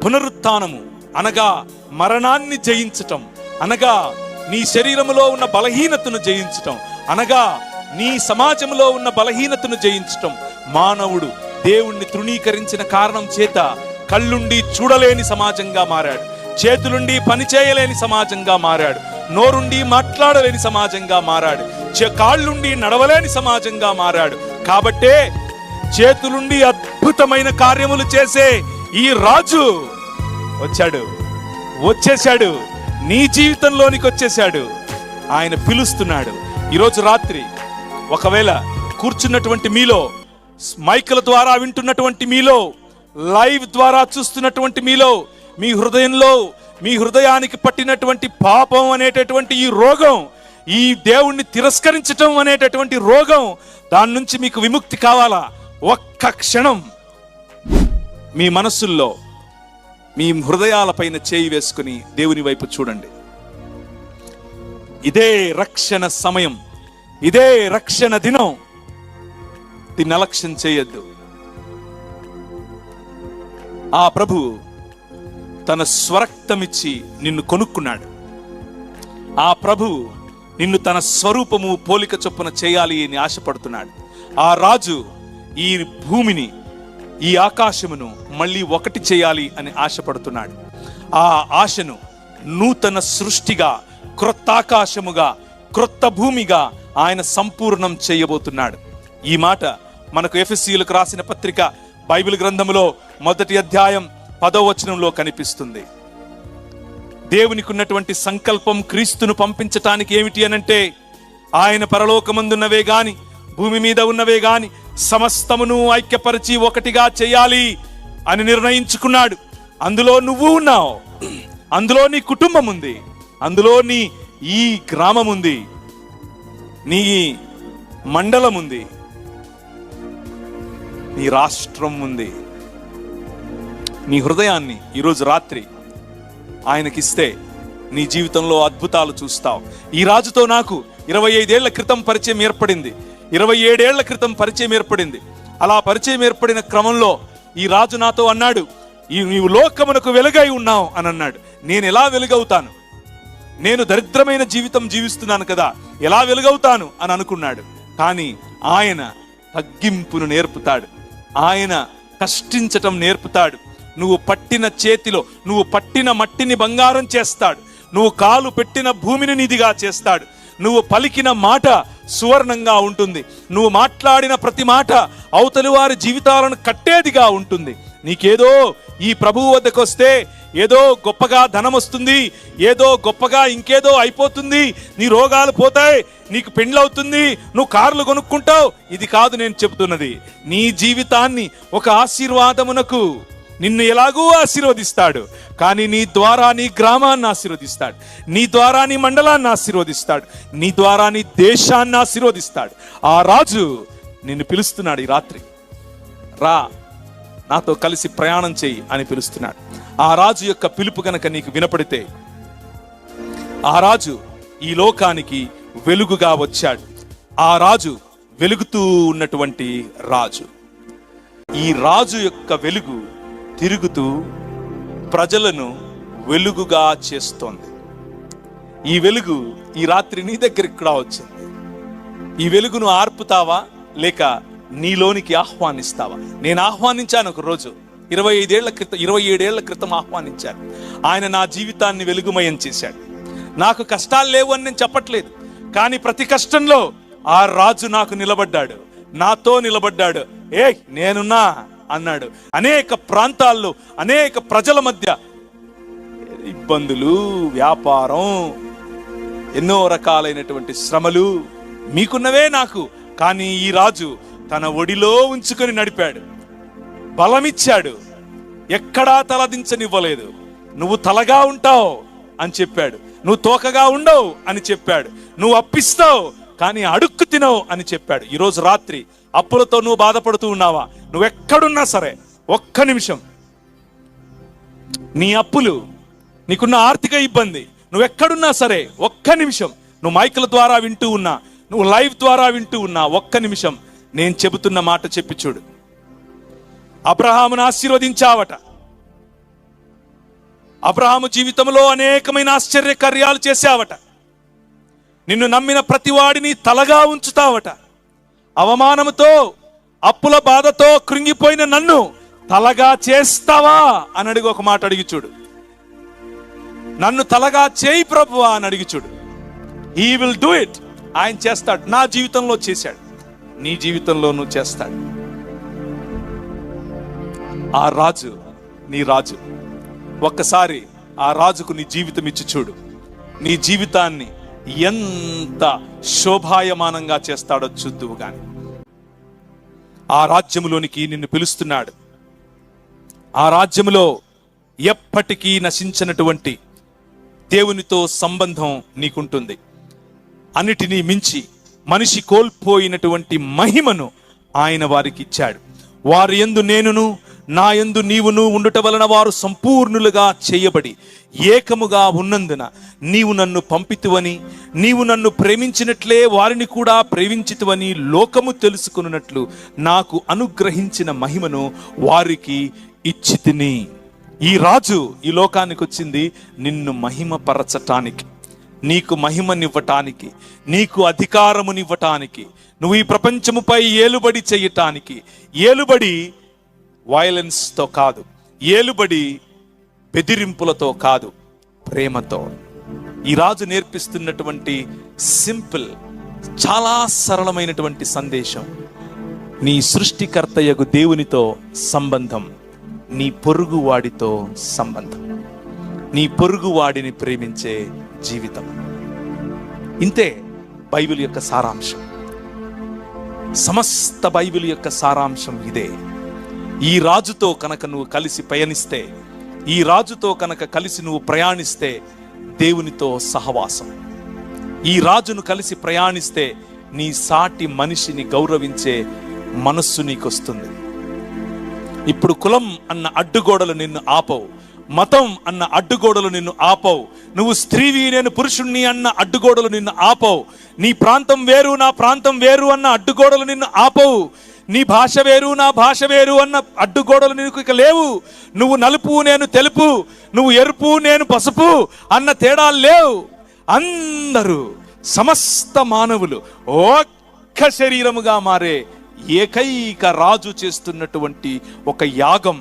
పునరుత్థానము అనగా మరణాన్ని జయించటం, అనగా నీ శరీరములో ఉన్న బలహీనతను జయించటం, అనగా నీ సమాజంలో ఉన్న బలహీనతను జయించటం. మానవుడు దేవుణ్ణి తృణీకరించిన కారణం చేత కళ్ళుండి చూడలేని సమాజంగా మారాడు, చేతులుండి పని చేయలేని సమాజంగా మారాడు, నోరుండి మాట్లాడలేని సమాజంగా మారాడు, కాళ్ళుండి నడవలేని సమాజంగా మారాడు. కాబట్టే చేతులుండి అద్భుతమైన కార్యములు చేసే ఈ రాజు వచ్చేశాడు, నీ జీవితంలోనికి వచ్చేశాడు. ఆయన పిలుస్తున్నాడు. ఈరోజు రాత్రి ఒకవేళ కూర్చున్నటువంటి మీలో, మైకుల ద్వారా వింటున్నటువంటి మీలో, లైవ్ ద్వారా చూస్తున్నటువంటి మీలో, మీ హృదయంలో, మీ హృదయానికి పట్టినటువంటి పాపం అనేటటువంటి ఈ రోగం, ఈ దేవుణ్ణి తిరస్కరించటం అనేటటువంటి రోగం, దాని నుంచి మీకు విముక్తి కావాలా? ఒక్క క్షణం మీ మనస్సుల్లో, మీ హృదయాలపైన చేయి వేసుకుని దేవుని వైపు చూడండి. ఇదే రక్షణ సమయం, ఇదే రక్షణ దినం. దీన్ని అలక్ష్యం చేయొద్దు. ఆ ప్రభు తన స్వరక్తమిచ్చి నిన్ను కొనుక్కున్నాడు. ఆ ప్రభు నిన్ను తన స్వరూపము పోలిక చొప్పున చేయాలి అని ఆశపడుతున్నాడు. ఆ రాజు ఈ భూమిని, ఈ ఆకాశమును మళ్ళీ ఒకటి చేయాలి అని ఆశపడుతున్నాడు. ఆ ఆశను నూతన సృష్టిగా, క్రొత్త ఆకాశముగా, క్రొత్త భూమిగా ఆయన సంపూర్ణం చేయబోతున్నాడు. ఈ మాట మనకు ఎఫెసీయులకు రాసిన పత్రిక బైబిల్ గ్రంథములో 1వ అధ్యాయం 10వ వచనంలో కనిపిస్తుంది. దేవునికి ఉన్నటువంటి సంకల్పం క్రీస్తును పంపించటానికి ఏమిటి అనంటే, ఆయన పరలోకమందున్నవే గాని భూమి మీద ఉన్నవే గాని సమస్తమును ఐక్యపరిచి ఒకటిగా చేయాలి అని నిర్ణయించుకున్నాడు. అందులో నువ్వు ఉన్నావు, అందులో నీ కుటుంబం ఉంది, అందులో నీ ఈ గ్రామం ఉంది, నీ మండలం ఉంది, నీ రాష్ట్రం ఉంది. నీ హృదయాన్ని ఈరోజు రాత్రి ఆయనకిస్తే నీ జీవితంలో అద్భుతాలు చూస్తావు. ఈ రాజుతో నాకు 25 ఏళ్ల క్రితం పరిచయం ఏర్పడింది, 27 ఏళ్ల క్రితం పరిచయం ఏర్పడింది. అలా పరిచయం ఏర్పడిన క్రమంలో ఈ రాజు నాతో అన్నాడు, నీవు లోకమునకు వెలుగై ఉన్నావు అని అన్నాడు. నేను ఎలా వెలుగవుతాను? నేను దరిద్రమైన జీవితం జీవిస్తున్నాను కదా, ఎలా వెలుగవుతాను అని అనుకున్నాడు. కానీ ఆయన తగ్గింపును నేర్పుతాడు, ఆయన కష్టించటం నేర్పుతాడు. నువ్వు పట్టిన చేతిలో, నువ్వు పట్టిన మట్టిని బంగారం చేస్తాడు, నువ్వు కాలు పెట్టిన భూమిని నిధిగా చేస్తాడు, నువ్వు పలికిన మాట సువర్ణంగా ఉంటుంది, నువ్వు మాట్లాడిన ప్రతి మాట అవతలి వారి జీవితాలను కట్టేదిగా ఉంటుంది. నీకేదో ఈ ప్రభువు వద్దకు వస్తే ఏదో గొప్పగా ధనం వస్తుంది, ఏదో గొప్పగా ఇంకేదో అయిపోతుంది, నీ రోగాలు పోతాయి, నీకు పెండ్లవుతుంది, నువ్వు కార్లు కొనుక్కుంటావు. ఇది కాదు నేను చెబుతున్నది. నీ జీవితాన్ని ఒక ఆశీర్వాదమునకు, నిన్ను ఎలాగూ ఆశీర్వదిస్తాడు, కానీ నీ ద్వారా నీ గ్రామాన్ని ఆశీర్వదిస్తాడు, నీ ద్వారా నీ మండలాన్ని ఆశీర్వదిస్తాడు, నీ ద్వారా నీ దేశాన్ని ఆశీర్వదిస్తాడు. ఆ రాజు నిన్ను పిలుస్తున్నాడు. ఈ రాత్రి రా, నాతో కలిసి ప్రయాణం చేయి అని పిలుస్తున్నాడు. ఆ రాజు యొక్క పిలుపు గనక నీకు వినపడితే, ఆ రాజు ఈ లోకానికి వెలుగుగా వచ్చాడు. ఆ రాజు వెలుగుతూ ఉన్నటువంటి రాజు. ఈ రాజు యొక్క వెలుగు తిరుగుతూ ప్రజలను వెలుగుగా చేస్తోంది. ఈ వెలుగు ఈ రాత్రి నీ దగ్గరికి కూడా వచ్చింది. ఈ వెలుగును ఆర్పుతావా లేక నీలోనికి ఆహ్వానిస్తావా? నేను ఆహ్వానించాను ఒక రోజు, 27 ఏళ్ల క్రితం ఆహ్వానించాను. ఆయన నా జీవితాన్ని వెలుగుమయం చేశాడు. నాకు కష్టాలు లేవు అని నేను చెప్పట్లేదు, కానీ ప్రతి కష్టంలో ఆ రాజు నాకు నిలబడ్డాడు, నాతో నిలబడ్డాడు. నేనున్నా అన్నాడు. అనేక ప్రాంతాల్లో అనేక ప్రజల మధ్య ఇబ్బందులు, వ్యాపారం, ఎన్నో రకాలైనటువంటి శ్రమలు మీకున్నవే నాకు, కానీ ఈ రాజు తన ఒడిలో ఉంచుకొని నడిపాడు, బలమిచ్చాడు, ఎక్కడా తలదించనివ్వలేదు. నువ్వు తలగా ఉంటావు అని చెప్పాడు, నువ్వు తోకగా ఉండవు అని చెప్పాడు, నువ్వు అప్పిస్తావు కానీ అడుక్కు తినవు అని చెప్పాడు. ఈరోజు రాత్రి అప్పులతో నువ్వు బాధపడుతూ ఉన్నావా? నువ్వెక్కడున్నా సరే ఒక్క నిమిషం, నీ అప్పులు, నీకున్న ఆర్థిక ఇబ్బంది, నువ్వెక్కడున్నా సరే ఒక్క నిమిషం, నువ్వు మైకుల ద్వారా వింటూ ఉన్నా, నువ్వు లైవ్ ద్వారా వింటూ ఉన్నా, ఒక్క నిమిషం నేను చెబుతున్న మాట చెప్పి చూడు. అబ్రహామును ఆశీర్వదించావట, అబ్రహాము జీవితంలో అనేకమైన ఆశ్చర్య కార్యాలు చేశావట. నిన్ను నమ్మిన ప్రతివాడిని తలగా ఉంచుతావట. అవమానముతో అప్పుల బాధతో కృంగిపోయిన నన్ను తలగా చేస్తావా అని అడిగి ఒక మాట అడిగి చూడు. నన్ను తలగా చేయి ప్రభువా అని అడిగి చూడు. He will do it. ఆయన చేస్తాడు. నా జీవితంలో చేశాడు, నీ జీవితంలోనూ చేస్తాడు. ఆ రాజు నీ రాజు. ఒక్కసారి ఆ రాజుకు నీ జీవితం ఇచ్చి చూడు. నీ జీవితాన్ని ఎంత శోభాయమానంగా చేస్తాడో చూద్దువు గాని. ఆ రాజ్యములోనికి నిన్ను పిలుస్తున్నాడు. ఆ రాజ్యములో ఎప్పటికీ నశించినటువంటి దేవునితో సంబంధం నీకుంటుంది. అన్నిటినీ మించి మనిషి కోల్పోయినటువంటి మహిమను ఆయన వారికి ఇచ్చాడు. వారి యందు నేనును నా యందు నీవును ఉండుట వలన వారు సంపూర్ణులుగా చేయబడి ఏకముగా ఉన్నందున నీవు నన్ను పంపితువని, నీవు నన్ను ప్రేమించినట్లే వారిని కూడా ప్రేమించితువని లోకము తెలుసుకున్నట్లు నాకు అనుగ్రహించిన మహిమను వారికి ఇచ్చితిని. ఈ రాజు ఈ లోకానికి వచ్చింది నిన్ను మహిమపరచటానికి, నీకు మహిమనివ్వటానికి, నీకు అధికారమునివ్వటానికి, నువ్వు ఈ ప్రపంచముపై ఏలుబడి చేయటానికి. ఏలుబడి వైలెన్స్తో కాదు, ఏలుబడి బెదిరింపులతో కాదు, ప్రేమతో. ఈ రాజు నేర్పిస్తున్నటువంటి సింపుల్, చాలా సరళమైనటువంటి సందేశం, నీ సృష్టికర్తయగు దేవునితో సంబంధం, నీ పొరుగు వాడితో సంబంధం, నీ పొరుగు వాడిని ప్రేమించే జీవితం. ఇంతే బైబిల్ యొక్క సారాంశం. సమస్త బైబిల్ యొక్క సారాంశం ఇదే. ఈ రాజుతో కనుక నువ్వు కలిసి పయనిస్తే, ఈ రాజుతో కనుక కలిసి నువ్వు ప్రయాణిస్తే దేవునితో సహవాసం. ఈ రాజును కలిసి ప్రయాణిస్తే నీ సాటి మనిషిని గౌరవించే మనస్సు నీకొస్తుంది. ఇప్పుడు కులం అన్న అడ్డుగోడలు నిన్ను ఆపవు, మతం అన్న అడ్డుగోడలు నిన్ను ఆపవు, నువ్వు స్త్రీవి నేను పురుషుణ్ణి అన్న అడ్డుగోడలు నిన్ను ఆపవు, నీ ప్రాంతం వేరు నా ప్రాంతం వేరు అన్న అడ్డుగోడలు నిన్ను ఆపవు, నీ భాష వేరు నా భాష వేరు అన్న అడ్డుగోడలు నీకు ఇక లేవు. నువ్వు నలుపు నేను తెలుపు, నువ్వు ఎరుపు నేను పసుపు అన్న తేడాలు లేవు. అందరూ సమస్త మానవులు ఒక్క శరీరముగా మారే ఏకైక రాజు చేస్తున్నటువంటి ఒక యాగం.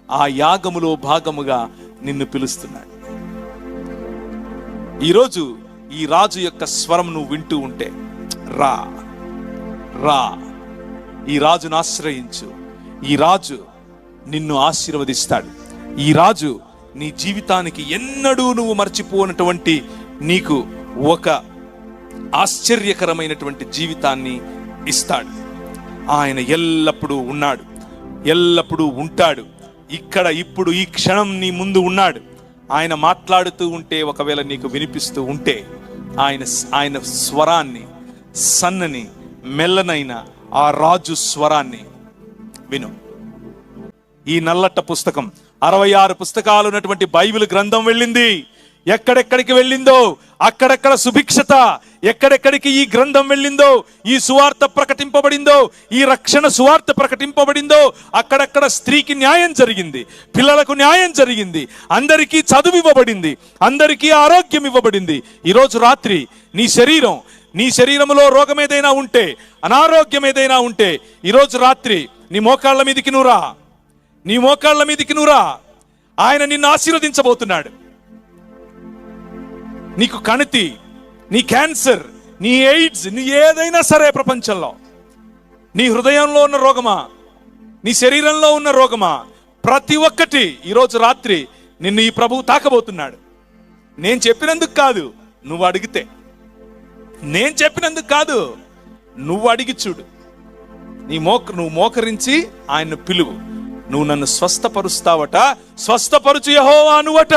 ఆ యాగములో భాగముగా నిన్ను పిలుస్తున్నాడు. ఈరోజు ఈ రాజు యొక్క స్వరం నువ్వు వింటూ ఉంటే, రా రా, ఈ రాజును ఆశ్రయించు. ఈ రాజు నిన్ను ఆశీర్వదిస్తాడు. ఈ రాజు నీ జీవితానికి ఎన్నడూ నువ్వు మర్చిపోనటువంటి నీకు ఒక ఆశ్చర్యకరమైనటువంటి జీవితాన్ని ఇస్తాడు. ఆయన ఎల్లప్పుడూ ఉన్నాడు, ఎల్లప్పుడూ ఉంటాడు. ఇక్కడ ఇప్పుడు ఈ క్షణం నీ ముందు ఉన్నాడు. ఆయన మాట్లాడుతూ ఉంటే, ఒకవేళ నీకు వినిపిస్తూ ఉంటే, ఆయన స్వరాన్ని, సన్నని మెల్లనైన ఆ రాజు స్వరాన్ని విను. ఈ నల్లట్ట పుస్తకం 66 పుస్తకాలు ఉన్నటువంటి బైబిల్ గ్రంథం వెళ్ళింది. ఎక్కడెక్కడికి వెళ్ళిందో అక్కడెక్కడ సుభిక్షత, ఎక్కడెక్కడికి ఈ గ్రంథం వెళ్ళిందో, ఈ సువార్త ప్రకటింపబడిందో, ఈ రక్షణ సువార్త ప్రకటింపబడిందో అక్కడక్కడ స్త్రీకి న్యాయం జరిగింది, పిల్లలకు న్యాయం జరిగింది, అందరికీ చదువు ఇవ్వబడింది, అందరికీ ఆరోగ్యం ఇవ్వబడింది. ఈరోజు రాత్రి నీ శరీరంలో రోగం ఏదైనా ఉంటే, అనారోగ్యం ఏదైనా ఉంటే, ఈరోజు రాత్రి నీ మోకాళ్ళ మీదికి నువ్వురా, నీ మోకాళ్ళ మీదికి నువ్వురా. ఆయన నిన్ను ఆశీర్వదించబోతున్నాడు. నీకు కణితి, నీ క్యాన్సర్, నీ ఎయిడ్స్, నీ ఏదైనా సరే ప్రపంచంలో, నీ హృదయంలో ఉన్న రోగమా, నీ శరీరంలో ఉన్న రోగమా, ప్రతి ఒక్కటి ఈరోజు రాత్రి నిన్ను ఈ ప్రభువు తాకబోతున్నాడు. నేను చెప్పినందుకు కాదు, నువ్వు అడిగితే. నేను చెప్పినందుకు కాదు, నువ్వు అడిగి చూడు. నువ్వు మోకరించి ఆయన్ను పిలువు. నువ్వు నన్ను స్వస్థపరుస్తావట, స్వస్థపరుచు యెహోవా నువ్వట.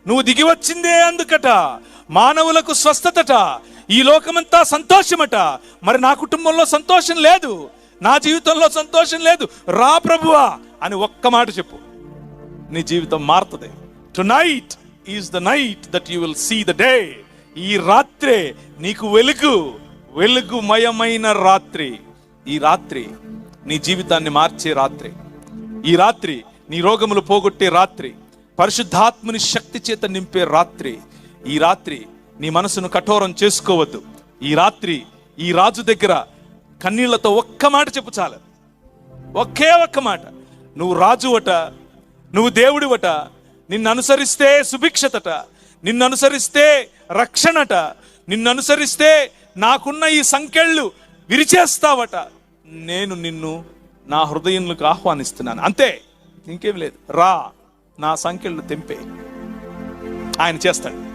నువ్వు దిగి వచ్చిందే అందుకట. మానవులకు స్వస్థతట, ఈ లోకమంతా సంతోషమట. మరి నా కుటుంబంలో సంతోషం లేదు, నా జీవితంలో సంతోషం లేదు, రా ప్రభువా అని ఒక్క మాట చెప్పు, నీ జీవితం మారుతుంది. Tonight is the night that you will see the day. ఈ రాత్రే నీకు వెలుగుమయమైన రాత్రి. ఈ రాత్రి నీ జీవితాన్ని మార్చే రాత్రి. ఈ రాత్రి నీ రోగములు పోగొట్టే రాత్రి. పరిశుద్ధాత్మని శక్తి చేత నింపే రాత్రి. ఈ రాత్రి నీ మనసును కఠోరం చేసుకోవద్దు. ఈ రాత్రి ఈ రాజు దగ్గర కన్నీళ్లతో ఒక్క మాట చెప్పు చాలు. ఒకే ఒక్క మాట. నువ్వు రాజువట, నువ్వు దేవుడివట, నిన్ను అనుసరిస్తే సుభిక్షతట, నిన్ను అనుసరిస్తే రక్షణట, నిన్ను అనుసరిస్తే నాకున్న ఈ సంకెళ్ళు విరిచేస్తావట. నేను నిన్ను నా హృదయంలోకి ఆహ్వానిస్తున్నాను, అంతే, ఇంకేం లేదు. రా, నా సంకెళ్ళు తెంపే. ఆయన చేస్తాడు.